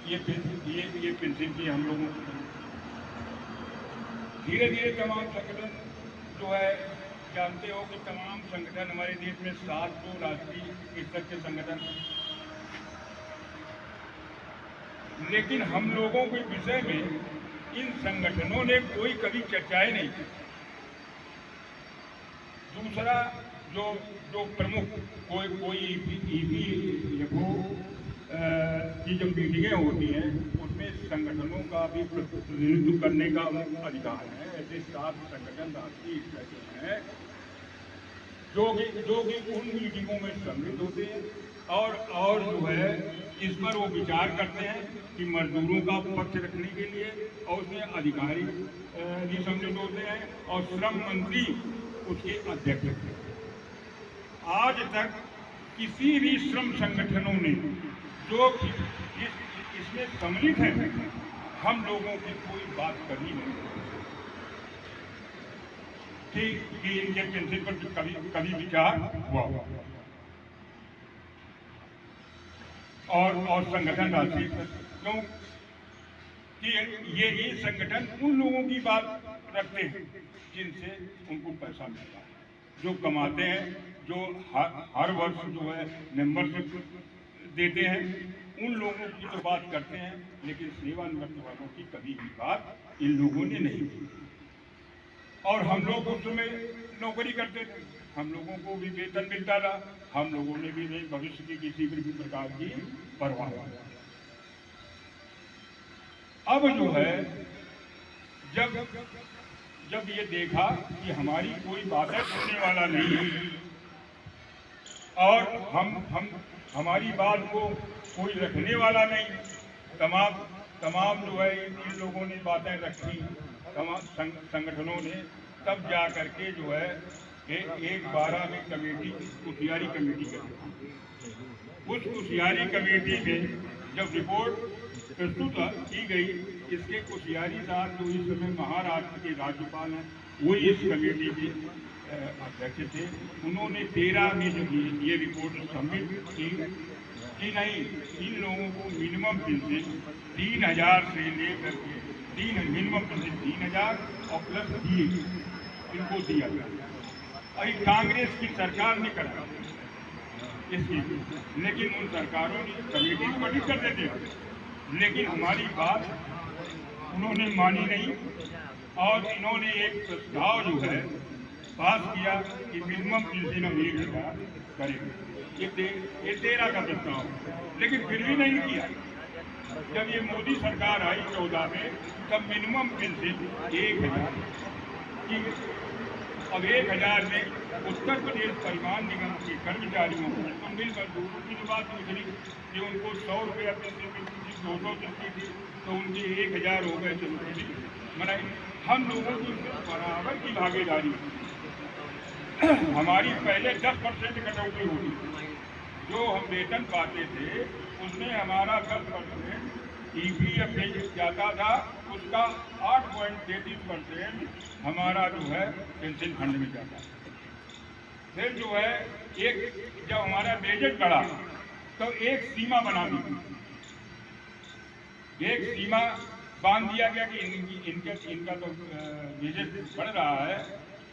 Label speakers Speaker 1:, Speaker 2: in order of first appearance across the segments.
Speaker 1: ये पेंशन की हम लोगों को धीरे धीरे तमाम संगठन जो है, जानते हो कि तमाम संगठन हमारे देश में 7 जो राष्ट्रीय स्तर के संगठन, लेकिन हम लोगों के विषय में इन संगठनों ने कोई कभी चर्चाएं नहीं की। दूसरा, जो प्रमुख कोई ईपीएफओ की जो मीटिंगें होती हैं उसमें संगठनों का भी प्रतिनिधित्व करने का अधिकार है। ऐसे 7 संगठन राष्ट्रीय स्तर के हैं जो कि उन मीटिंगों में सम्मिलित होते हैं और जो है इस पर वो विचार करते हैं कि मजदूरों का पक्ष रखने के लिए, और उसमें अधिकारी भी सम्मिलित होते हैं और श्रम मंत्री उसके अध्यक्ष हैं। आज तक किसी भी श्रम संगठनों ने जो इसमें सम्मिलित हैं, हम लोगों की कोई बात कभी नहीं कि इनके पेंशन पर कभी विचार हुआ और संगठन राष्ट्रीय, क्यों कि ये संगठन उन लोगों की बात रखते हैं जिनसे उनको पैसा मिलता है, जो कमाते हैं, जो हर वर्ष जो है मेंबरशिप देते हैं, उन लोगों की तो बात करते हैं, लेकिन सेवानिवृत्त वालों की कभी भी बात इन लोगों ने नहीं की। और हम लोग उस समय नौकरी करते थे, हम लोगों को भी वेतन मिलता था, हम लोगों ने भी नहीं भविष्य की किसी भी प्रकार की परवाह। अब जो है जब ये देखा कि हमारी कोई बातें सुनने वाला नहीं है और हमारी बात को कोई रखने वाला नहीं, तमाम जो है इन लोगों ने बातें रखी, तमाम संगठनों ने, तब जा करके जो है एक 12 में कमेटी, कुशियारी कमेटी गठित। उस कुशियारी कमेटी में जब रिपोर्ट प्रस्तुत की गई, इसके कुशियारी साहब जो इस समय महाराष्ट्र के राज्यपाल हैं, वो इस कमेटी के अध्यक्ष थे। उन्होंने 13 में जब ये रिपोर्ट सबमिट की कि नहीं, इन लोगों को मिनिमम पेंशन 3000 से लेकर के मिनिमम पेंशन 3000 और प्लस दिए इनको दिया गया। अभी कांग्रेस की सरकार ने करा इसकी, लेकिन उन सरकारों ने कमेटी गठित कर देते, लेकिन हमारी बात उन्होंने मानी नहीं और इन्होंने एक प्रस्ताव जो है पास किया कि मिनिमम पेंशन हम 1000 करेंगे। ये 13 का प्रस्ताव, लेकिन फिर भी नहीं किया। जब ये मोदी सरकार आई 14 में, तब मिनिमम पेंशन 1000 की। अब 1000 में उत्तर प्रदेश परिवहन निगम के कर्मचारियों को, मिल मजदूरों की बात दूसरी कि उनको 100 रुपया पेंशन मिलती थी, 200 चलती थी, तो उनके 1000 हो गए, चलो मनाई। हम लोगों की बराबर की भागीदारी, हमारी पहले 10% कटौती होती, जो हम वेतन पाते थे उसमें हमारा 10% ईपीएफ जाता था, उसका 8.33% हमारा जो है पेंशन फंड में जाता था। फिर जो है जब हमारा बजट बढ़ा तो एक सीमा बना दी, एक सीमा बांध दिया गया कि इनका तो बजट बढ़ रहा है।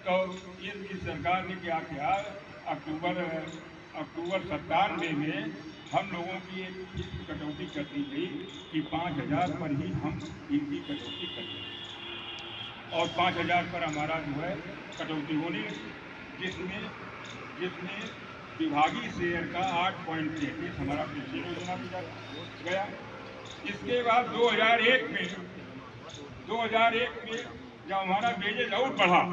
Speaker 1: तो इस सरकार ने क्या किया, अक्टूबर 97 में हम लोगों की एक कटौती कर दी गई कि 5000 पर ही हम इनकी कटौती करें और 5000 पर हमारा जो है कटौती होनी, जिसमें विभागीय शेयर का 8.33 हमारा पेंशन योजना भी गया। इसके बाद 2001 में जब हमारा बेजेज और बढ़ा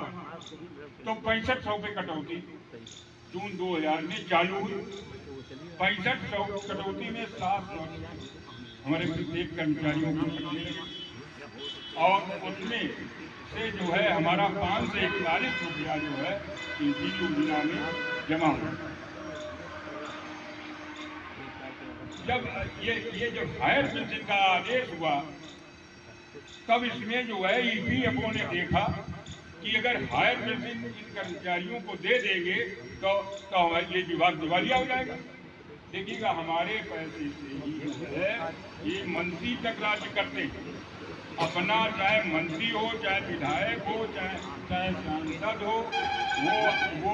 Speaker 1: तो 6500 पे कटौती जून 2000 में चालू हुई। 6500 कटौती में 700 हमारे प्रत्येक कर्मचारियों को कटने लगे और उसमें से जो है हमारा 541 रुपया जो है पेंशन योजना में जमा हुआ। जब ये जब हायर पेंशन का आदेश हुआ, तब इसमें जो है ईपीएफओ ने देखा कि अगर हायर पेंशन इन कर्मचारियों को दे देंगे तो ये विभाग दिवालिया हो जाएगा। देखिएगा हमारे पैसे से ही जो है ये मंत्री तक राज्य करते हैं। अपना चाहे मंत्री हो, चाहे विधायक हो, चाहे सांसद हो, वो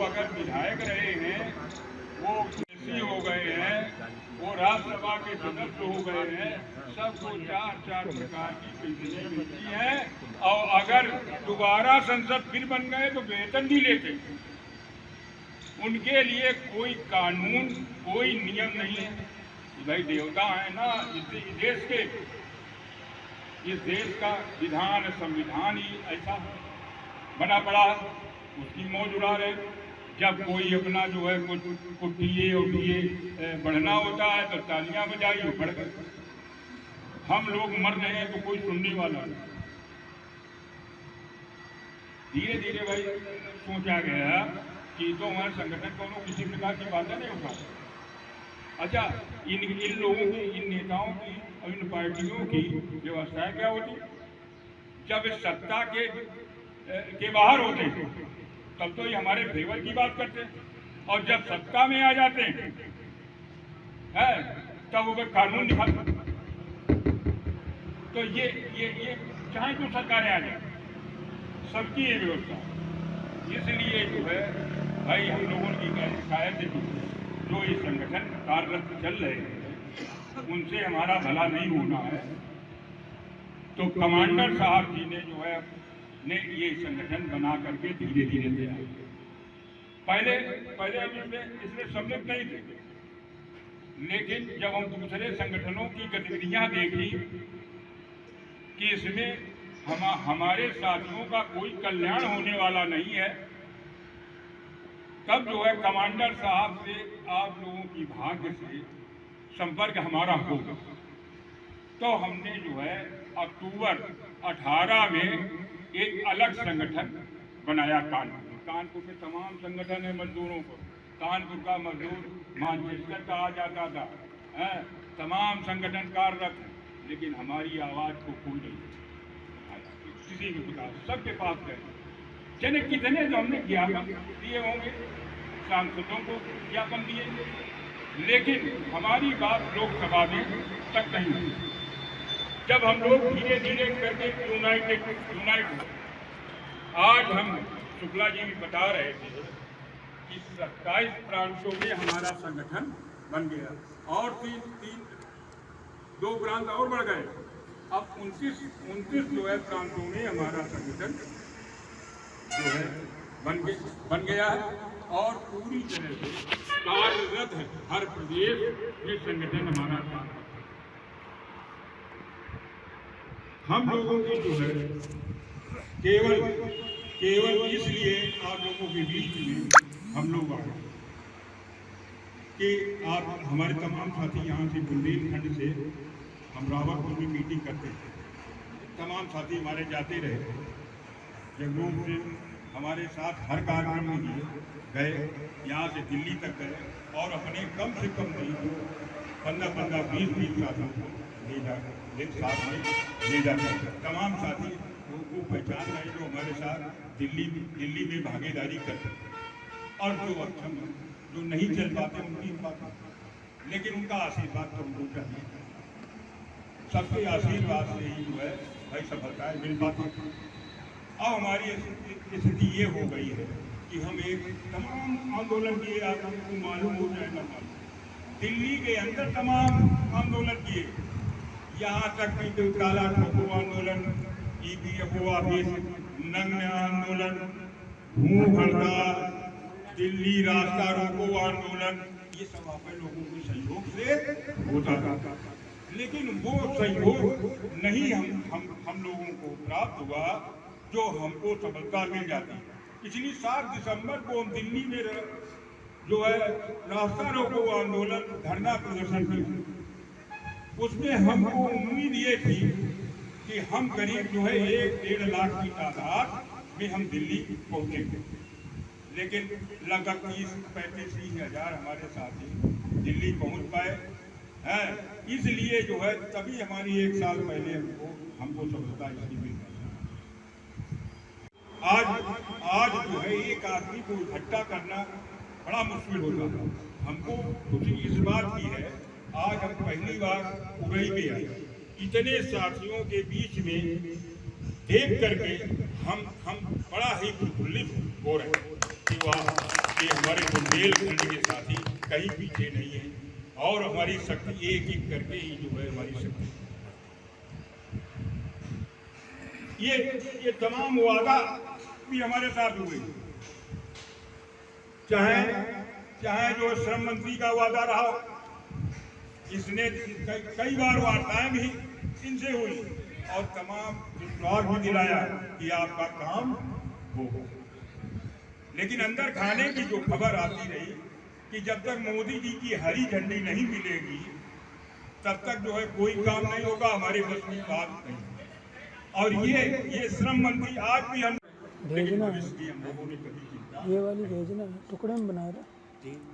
Speaker 1: अगर विधायक रहे हैं, वो मंत्री हो गए हैं, वो राज्यसभा के सदस्य हो गए हैं, सबको 4 प्रकार की पेंशनें मिलती हैं। और अगर दोबारा संसद फिर बन गए तो वेतन भी लेते। उनके लिए कोई कानून, कोई नियम नहीं है। भाई देवता है ना इस देश का विधान, संविधान ही ऐसा बना पड़ा है, उसकी मौज उड़ा रहे। जब कोई अपना जो है कुछ टीए और डीए बढ़ना होता है तो तालियां बजाई और बढ़ गए। हम लोग मर रहे हैं तो कोई सुनने वाला नहीं। धीरे धीरे भाई सोचा गया कि तो हमारे संगठन को किसी प्रकार की बातें नहीं उठा। अच्छा, इन लोगों की, इन नेताओं की और इन पार्टियों की व्यवस्थाएं क्या होती? जब इस सत्ता के बाहर होते हैं तब तो ये हमारे फेवर की बात करते हैं, और जब सत्ता में आ जाते हैं तब वो कानून दिखाते। तो ये चाहे तो सरकारें आ जाए, सबकी ये व्यवस्था। इसलिए जो है भाई हम लोगों की शिकायत है कि जो ये संगठन कार्यरत चल रहे हैं उनसे हमारा भला नहीं होना है। तो कमांडर साहब जी ने जो है ने ये संगठन बना करके धीरे धीरे दिया। पहले इसमें सम्मिलित नहीं थे, लेकिन जब हम दूसरे संगठनों की गतिविधियां देखी कि इसमें हमारे साथियों का कोई कल्याण होने वाला नहीं है, तब जो है कमांडर साहब से आप लोगों की भाग्य से संपर्क हमारा हो गया। तो हमने जो है अक्टूबर 18 में एक अलग संगठन बनाया। कानपुर के तमाम संगठन है मजदूरों को, कानपुर का मजदूर मानचेस्टर कहा जाता था, तमाम संगठन कार्यरत, लेकिन हमारी आवाज को कोई नहीं किसी भी प्रकार, सबके पास गए जने कितने जो हमने ज्ञापन दिए होंगे, सांसदों को ज्ञापन दिए, लेकिन हमारी बात लोकसभा में तक नहीं हुई। जब हम लोग धीरे धीरे करके यूनाइट आज हम शुक्ला जी भी बता रहे थे कि 27 प्रांतों में हमारा संगठन बन गया और 2 प्रांत और बढ़ गए। अब 29 जो है प्रांतों में हमारा संगठन जो है बन गया है और पूरी तरह से कार्यरत है। हर प्रदेश में संगठन हमारा था। हम लोगों की जो है केवल इसलिए आप लोगों के बीच में हम लोग आए कि आप हमारे तमाम साथी यहाँ से बुंदेलखंड से हम रावतपुर में मीटिंग करते थे, तमाम साथी हमारे जाते रहे, जगरूप से हमारे साथ हर कार्यक्रम में गए, यहाँ से दिल्ली तक गए और अपने कम से कम नहीं 15-15, 20-20 साथियों को साथ में ले जाकर तमाम साथी को पहचान रहे जो हमारे साथ दिल्ली में भागीदारी करते और जो नहीं चल पाते उनकी बात, लेकिन उनका आशीर्वाद तो हमको चाहिए। सबके आशीर्वाद से ही जो है भाई सफलताएं मिल पाती। अब हमारी स्थिति ये हो गई है कि हम एक तमाम आंदोलन किए, आपको मालूम हो जाए ना मालूम, दिल्ली के अंदर तमाम आंदोलन किए, यहाँ तक कि काला ठोको आंदोलन, EPFO ऑफिस, नग्न आंदोलन, भूख हड़ताल, दिल्ली रास्ता रोको आंदोलन, ये सब आप लोगों के सहयोग से होता था। लेकिन वो सहयोग नहीं हम लोगों को प्राप्त हुआ जो हमको सफलता मिल जाती। पिछली 7 दिसंबर को हम दिल्ली में जो है रास्ता रोको आंदोलन धरना प्रदर्शन किया। उसमें हमको उम्मीद ये थी कि हम करीब जो है 1-1.5 लाख की तादाद में हम दिल्ली पहुँचेंगे, लेकिन लगभग 30-35 हज़ार हमारे साथी दिल्ली पहुँच पाए हैं। इसलिए जो है तभी हमारी 1 साल पहले हमको सफलता इसकी मिल गई। आज जो है एक आदमी को इकट्ठा करना बड़ा मुश्किल होता था। हमको खुशी इस बात की है, आज हम पहली बार उड़ई पे आए, इतने साथियों के बीच में देख करके हम बड़ा ही प्रफुल्लित हो रहे हैं कि वाह, कि हमारे बुंदेलखंड के साथी कहीं पीछे नहीं है और हमारी शक्ति एक एक करके ही जो है हमारी शक्ति। ये तमाम वादा भी हमारे साथ हुए, चाहे जो श्रम मंत्री का वादा रहा, इसने कई बार वार्ताएं भी इनसे हुई और तमाम विश्वास भी दिलाया कि आपका काम हो। लेकिन अंदर खाने की जो खबर आती रही कि जब तक मोदी जी की हरी झंडी नहीं मिलेगी तब तक जो है कोई काम नहीं होगा, हमारे बस की बात नहीं। और ये श्रम मंत्री आज भी हम भविष्य की हम लोगों ने कभी चिंता,
Speaker 2: ये वाली भेजना टुकड़े में बना रहा,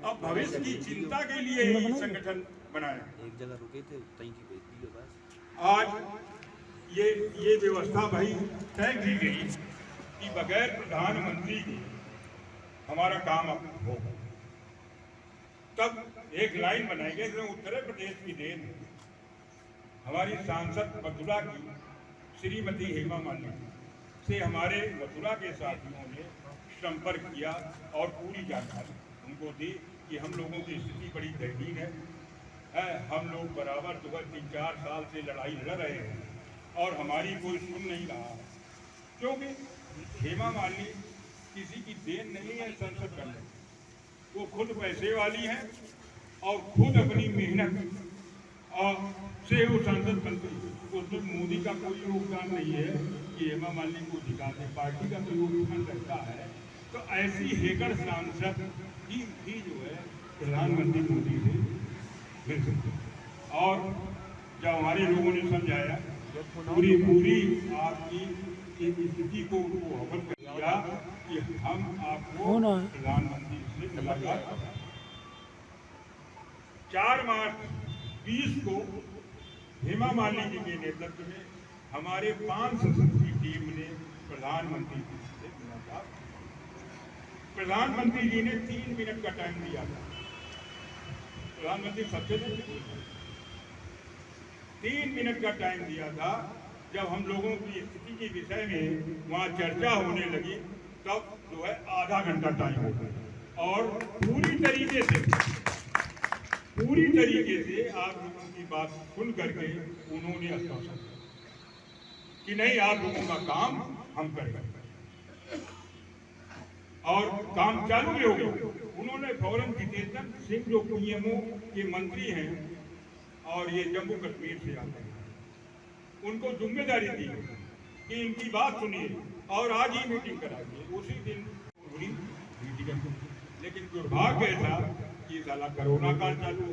Speaker 1: अब भविष्य की चिंता के लिए ही संगठन बनाया।
Speaker 3: एक जगह रुके थे तई की भेज दी बस।
Speaker 1: आज ये व्यवस्था भाई तय की गई कि बगैर प्रधानमंत्री के हमारा काम अब होगा। तब एक लाइन बनाई गई जो उत्तर प्रदेश की देन हमारी सांसद मथुरा की श्रीमती हेमा मालिनी से हमारे मथुरा के साथियों ने संपर्क किया और पूरी जानकारी उनको दी कि हम लोगों की स्थिति बड़ी दयनीय है, हम लोग बराबर 3-4 साल से लड़ाई लड़ रहे हैं और हमारी कोई सुन नहीं रहा है, क्योंकि हेमा मालिनी किसी की देन नहीं है संसद करने, वो खुद पैसे वाली हैं और खुद अपनी मेहनत से वो सांसद बनती है। उसमें मोदी का कोई योगदान नहीं है कि हेमा मालिनी को जिता दे, पार्टी का तो योगदान रहता है। तो ऐसी हेकड़ सांसद ही जो है प्रधानमंत्री मोदी से मिल सकते। और जब हमारे लोगों ने समझाया पूरी आपकी स्थिति को उनको अवगत कर दिया कि हम आपको प्रधानमंत्री से मुलाकात करें। 4 मार्च 20 को हेमा मालिनी जी के नेतृत्व में हमारे 5 सदस्यों की टीम ने प्रधानमंत्री जी से मुलाकात। प्रधानमंत्री जी ने 3 मिनट का टाइम दिया था। प्रधानमंत्री सबसे 3 मिनट का टाइम दिया था। जब हम लोगों की स्थिति के विषय में वहाँ चर्चा होने लगी तब जो है आधा घंटा टाइम हो गया और पूरी तरीके से आप लोगों की बात सुन करके उन्होंने आश्वासन दिया कि नहीं, आप लोगों का काम हम करेंगे और काम चालू भी हो गया। उन्होंने फौरन जितेंद्र सिंह जो पीएमओ के मंत्री हैं और ये जम्मू कश्मीर से आते हैं, उनको जिम्मेदारी दी कि इनकी बात सुनिए और आज ही मीटिंग कराइए। उसी दिन पूरी मीटिंग, लेकिन दुर्भाग्य ऐसा कि साला कोरोना काल चालू हो।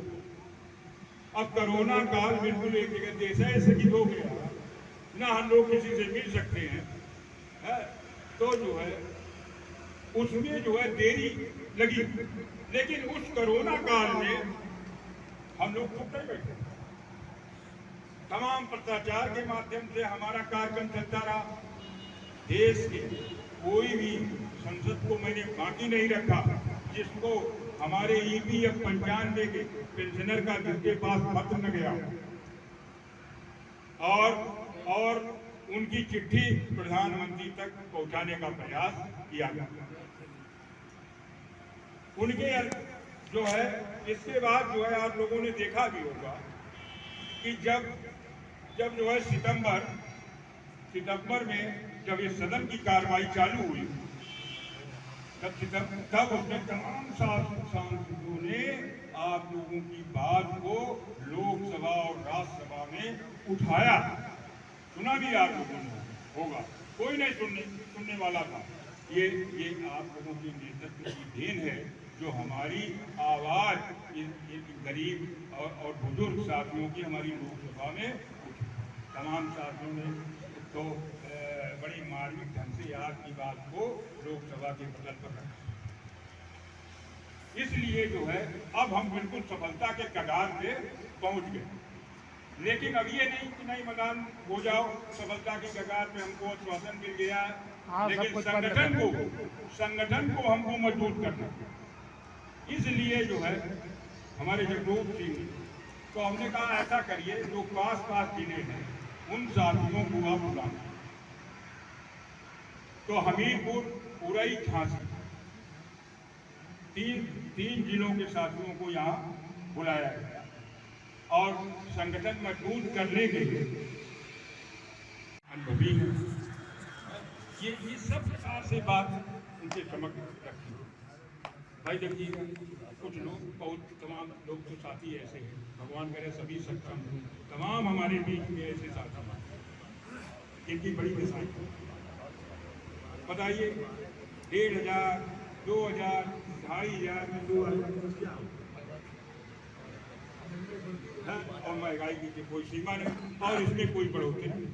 Speaker 1: अब कोरोना काल बिल्कुल एक जगह जैसा स्थगित हो गया, ना हम लोग किसी से मिल सकते हैं, तो जो है उसमें जो है देरी लगी। लेकिन उस कोरोना काल में हम लोग चुप नहीं बैठे, तमाम भ्रष्टाचार के माध्यम से हमारा कार्यक्रम चलता रहा। देश के कोई भी संसद को मैंने बाकी नहीं रखा जिसको हमारे EPF 95 के पेंशनर का जिसके पास पत्र न गया और उनकी चिट्ठी प्रधानमंत्री तक पहुंचाने का प्रयास किया गया। उनके जो है इसके बाद जो है आप लोगों ने देखा भी होगा कि जब जो है सितंबर में जब इस सदन की कार्रवाई चालू हुई तब उसमें तमाम सांसदों ने आप लोगों की बात को लोकसभा और राज्यसभा में उठाया। सुना भी आप लोगों ने होगा, कोई नहीं सुनने वाला था। ये आप लोगों की नेतृत्व की देन है जो हमारी आवाज गरीब और बुजुर्ग साथियों की हमारी लोकसभा में उठी। तमाम साथियों ने तो बड़ी मार्मिक ढंग से आपकी बात को लोकसभा के पटल पर रखा। इसलिए जो है अब हम बिल्कुल सफलता के कगार पे पहुंच गए। लेकिन अब ये नहीं कि नहीं मैदान हो जाओ, सफलता के कगार पे हमको आश्वासन मिल गया है, लेकिन संगठन को हमको मजबूत करना। इसलिए जो है हमारे जगरूप सिंह, तो हमने कहा ऐसा करिए जो पास जिले हैं उन साथियों को आप बुलाएं। तो हमीरपुर, उरई, झांसी तीन जिलों के साथियों को यहाँ बुलाया गया और संगठन मजबूत करने के लिए अनुभवी है। ये सब प्रकार से बात उनके समक्ष रखी। भाई देखिए, कुछ लोग बहुत तमाम लोग तो साथी ऐसे हैं, भगवान करे सभी सक्षम, तमाम हमारे बीच में ऐसे साथी हैं इनकी बड़ी मिसाल। बताइए 1500, 2000, 2500 2,000 और महंगाई की कोई सीमा नहीं और इसमें कोई बढ़ोतरी नहीं।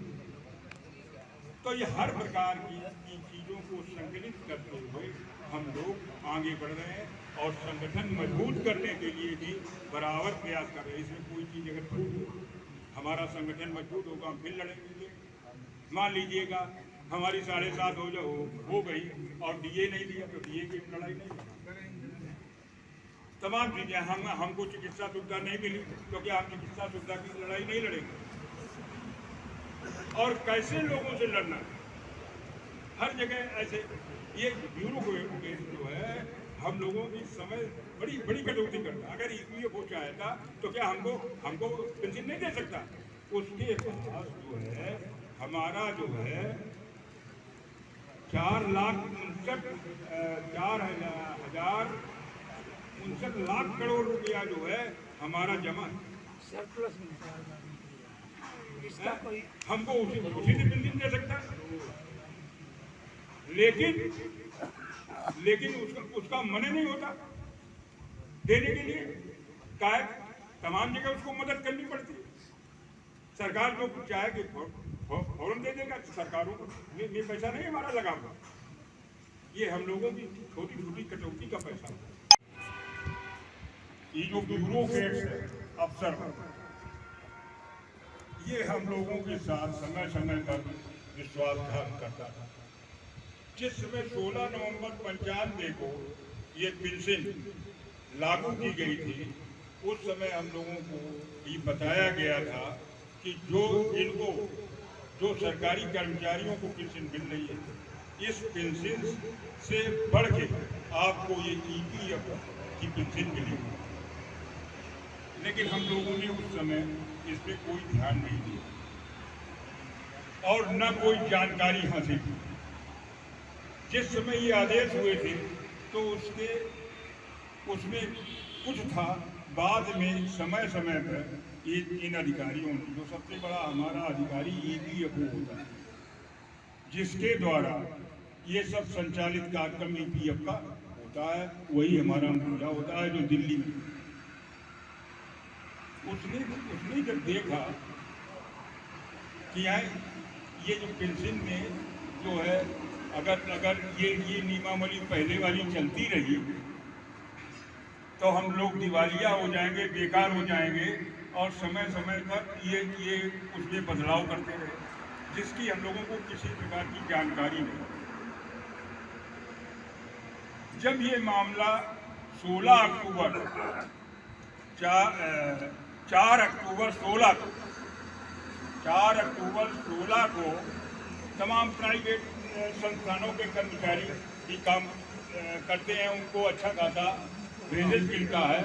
Speaker 1: तो ये हर प्रकार की चीज़ों को संकलित करते हुए हम लोग आगे बढ़ रहे हैं और संगठन मजबूत करने के लिए भी बराबर प्रयास कर रहे हैं। इसमें कोई चीज़ अगर छूट हो, हमारा संगठन मजबूत होगा, हम फिर लड़ेंगे। मान लीजिएगा हमारी 7.5 हो गई और डीए नहीं दिया तो डीए की लड़ाई नहीं। तमाम चीज़ें हमको चिकित्सा सुविधा नहीं मिली तो क्या हम चिकित्सा सुविधा की लड़ाई नहीं लड़ेंगे? और कैसे लोगों से लड़ना, हर जगह ऐसे ये ब्यूरोक्रेसी जो है हम लोगों की समय बड़ी कटौती करता है। अगर ये वो चाहता तो क्या हमको पेंशन नहीं दे सकता? उसके पास जो है हमारा जो है 4,59,000 लाख करोड़ रुपया जो है हमारा जमा
Speaker 2: सरप्लस में इसका कोई
Speaker 1: हमको उसी दिन पेंशन दे सकता है। लेकिन उसका मन नहीं होता देने के लिए। काय तमाम जगह उसको मदद करनी पड़ती है। सरकार जो चाहे कि फौरन दे देगा, सरकारों को ये पैसा नहीं हमारा लगा हुआ, ये हम लोगों की छोटी छोटी कटौती का पैसा। ये जो ब्यूरोक्रेट्स अफसर ये हम लोगों के साथ समय समय पर विश्वासघात करता था। जिस समय 16 नवंबर 95 को ये पेंशन लागू की गई थी, उस समय हम लोगों को ये बताया गया था कि जो सरकारी कर्मचारियों को पेंशन मिल रही है, इस पेंशन से बढ़ के आपको ये EPF की पेंशन मिलेगी। लेकिन हम लोगों ने उस समय इस पर कोई ध्यान नहीं दिया और न कोई जानकारी हासिल की। जिस समय ये आदेश हुए थे तो उसमें कुछ था, बाद में समय समय पर इन अधिकारियों ने, जो सबसे बड़ा हमारा अधिकारी EPFO होता है, जिसके द्वारा ये सब संचालित कार्यक्रम EPF का होता है, वही हमारा मुखिया होता है जो दिल्ली में। उसने जब देखा कि ये जो पेंशन में जो है अगर ये नियमावली पहले वाली चलती रही तो हम लोग दिवालिया हो जाएंगे, बेकार हो जाएंगे और समय समय पर ये उसमें बदलाव करते रहे, जिसकी हम लोगों को किसी प्रकार की जानकारी नहीं। जब ये मामला 4 अक्टूबर 16 को तमाम प्राइवेट संस्थानों के कर्मचारी भी काम करते हैं, उनको अच्छा खासा वेजेस मिलता है।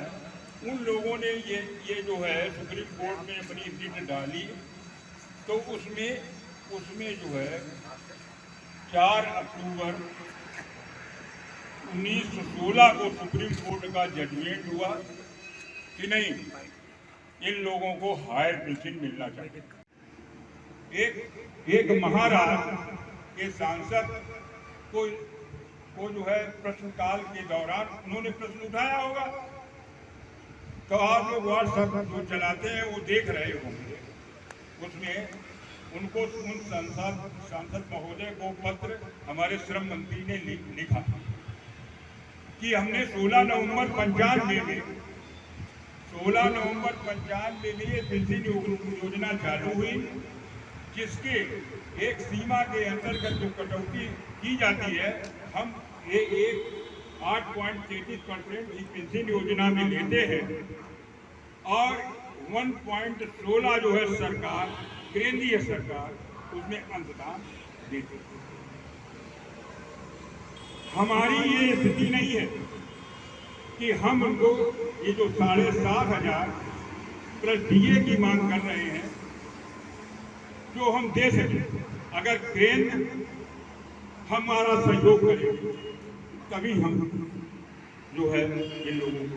Speaker 1: उन लोगों ने ये जो है सुप्रीम कोर्ट में अपनी रिट डाली, तो उसमें जो है 4 अक्टूबर 1916 को सुप्रीम कोर्ट का जजमेंट हुआ कि नहीं, इन लोगों को हायर पेंशन मिलना चाहिए। एक महाराष्ट्र के सांसद को जो है प्रश्नकाल के दौरान उन्होंने प्रश्न उठाया होगा, तो आप लोग व्हाट्सएप जो चलाते हैं वो देख रहे होंगे। उसमें उनको उन सांसद महोदय को पत्र हमारे श्रम मंत्री ने लिखा कि हमने 16 नवंबर 95 में ये पेंशन योजना चालू हुई, जिसके एक सीमा के अंतर्गत जो कटौती की जाती है, हम 8.33% की पेंशन योजना में लेते हैं और 1.16 जो है सरकार, केंद्रीय सरकार उसमें अंशदान देती है। हमारी ये स्थिति नहीं है कि हम उनको ये जो 7,500 प्लस डीए की मांग कर रहे हैं जो हम दे सकें। अगर केंद्र हमारा सहयोग करे तभी हम जो है इन लोगों को,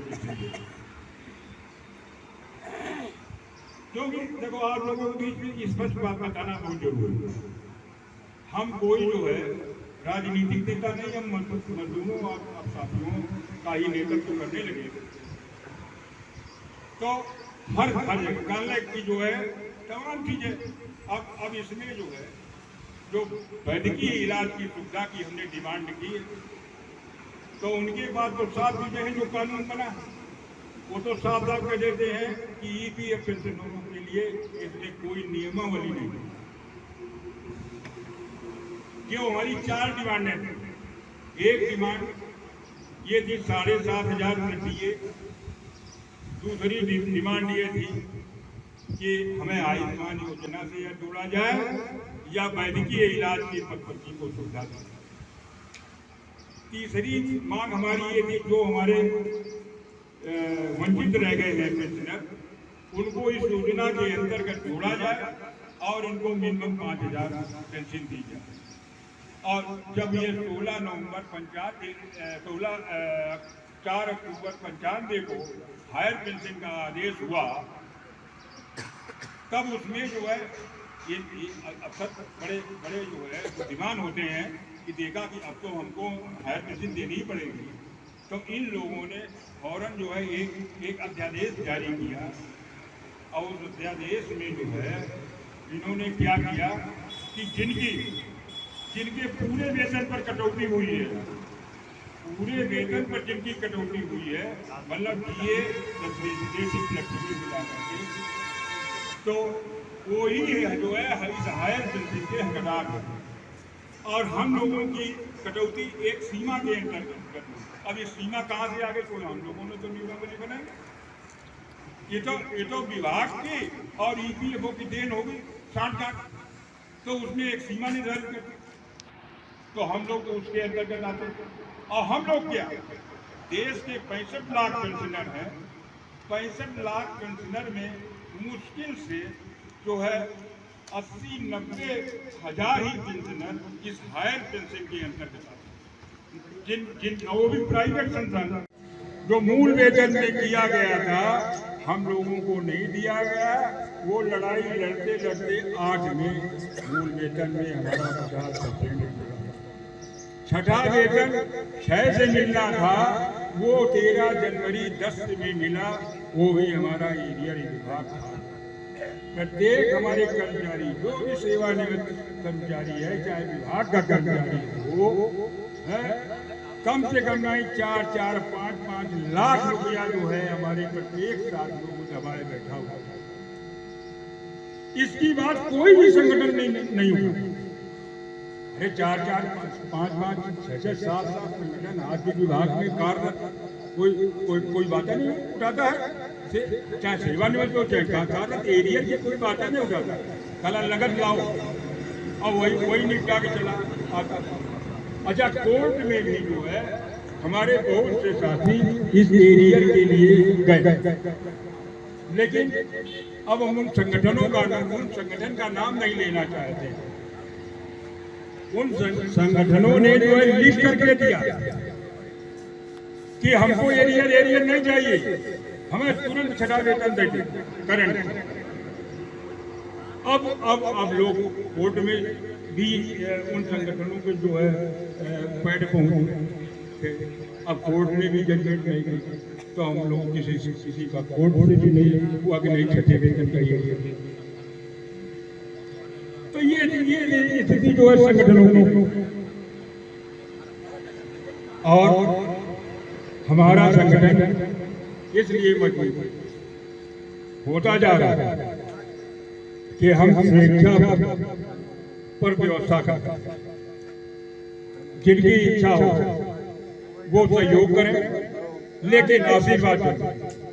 Speaker 1: क्योंकि देखो आप लोगों के बीच में स्पष्ट बात बताना बहुत जरूरी है। हम कोई जो है राजनीतिक नेता नहीं, हम मजदूरों और साथियों का ही नेतृत्व करने लगे तो हर जगह की जो है तमाम चीजें अब इसमें जो है जो वैद्यकीय इलाज की सुविधा की हमने डिमांड की तो उनके बाद तो 7 चीजें हैं जो कानून बना है वो तो साफ कह देते हैं कि ईपीएफ पेंशनरों के लिए इसमें कोई नियमावली नहीं है। ये हमारी 4 डिमांडें थी। एक डिमांड ये थी 7,500 डीए, दूसरी डिमांड ये थी कि हमें आयुष्मान योजना से यह जोड़ा जाए या वैद्यकीय इलाज की पद्धति को सुविधा दी। तीसरी मांग हमारी ये थी जो हमारे वंचित रह गए हैं पेंशनर उनको इस योजना के अंतर्गत जोड़ा जाए और उनको मिनिमम 5,000 पेंशन दी जाए। और जब ये 4 अक्टूबर 95 को हायर पेंशन का आदेश हुआ तब उसमें जो है ये अक्सर बड़े जो है बुद्धिमान होते हैं कि देखा कि अब तो हमको हायर पेंशन देनी ही पड़ेगी तो इन लोगों ने फौरन जो है एक अध्यादेश जारी किया और उस अध्यादेश में जो है इन्होंने क्या किया कि जिनके पूरे वेतन पर कटौती हुई है, पूरे वेतन पर जिनकी कटौती हुई है मतलब डीए बेसिक फ्लेक्सिबिलिटी मिला करके तो वो ही जो है हायर पेंशन के हकदार है और हम लोगों की कटौती एक सीमा के अंतर्गत। अब ये सीमा कहाँ से आगे कोई हम लोगों ने तो नियमावली बनाई, ये तो विभाग की और ईपीएफओ की देन होगी साठ तो उसमें एक सीमा निर्धारित करती तो हम लोग तो उसके अंतर्गत आते। और हम लोग क्या देश के 65 लाख पेंशनर हैं, 65 लाख पेंशनर में मुश्किल से जो है 80-90 हजार ही पेंशनर इस हायर पेंशन के अंतर्गत आते। जिन वो भी प्राइवेट संस्थान जो मूल वेतन में किया गया था हम लोगों को नहीं दिया गया। वो लड़ाई लड़ते लड़ते 8 में मूल वेतन में हमारा 50% मिला। छठा वेतन 6 से मिलना था वो 13 जनवरी 10 में मिला, वो भी हमारा एरिया विभाग था। प्रत्येक हमारे कर्मचारी जो भी सेवानिवृत्त कर्मचारी है चाहे विभाग का कर्मचारी हो है कम से कम नहीं 4-4, 5-5 लाख रुपया जो है हमारे प्रत्येक साल को दबाए बैठा हुआ है। इसकी बात कोई भी संगठन नहीं हुआ। अरे 4-4, 5-5, 6-6, 7-7 संगठन आज के विभाग में कार्यरत कोई बातें नहीं उठाता है, चाहे सेवानिवृत्त हो चाहे कार्यरत एरिया की कोई बातें नहीं उठाता। कल नगद लाओ और वही निपटा के चला आता। अच्छा कोर्ट में भी जो है हमारे बहुत से साथी इस एरिया के लिए गए, लेकिन अब हम उन संगठन का नाम नहीं लेना चाहते। उन संगठनों ने जो है लिख करके दिया कि हमको एरिया नहीं चाहिए, हमें तुरंत छठा वेतन देंगे करंट। अब लोग कोर्ट में भी उन संगठनों के जो है पैड पहुंचे। अब कोर्ट ने भी जजमेंट नहीं की तो हम लोग किसी का कोर्ट से भी नहीं हुआ कि नहीं छठे वेतन चाहिए। तो ये स्थिति जो है संगठनों की और हमारा संगठन इसलिए मजबूत होता जा रहा है कि हम स्वेच्छा पर व्यवस्था करते हैं। जिनकी इच्छा हो वो सहयोग करें, लेकिन आशीर्वाद करें।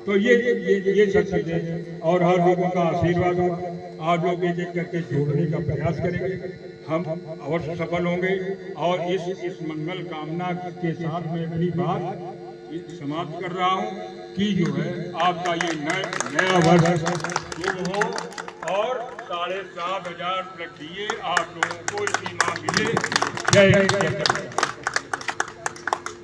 Speaker 1: तो ये सब चीजें और हर लोगों का आशीर्वाद होगा। आप लोग एक एक करके जोड़ने का प्रयास करेंगे, हम अवश्य सफल होंगे। और इस मंगल कामना के साथ मैं अपनी बात समाप्त कर रहा हूँ कि जो है आपका ये नया वर्ष शुभ हो और 7,500 प्लस दिए आप लोगों को इसी माह मिले। जय हिंद।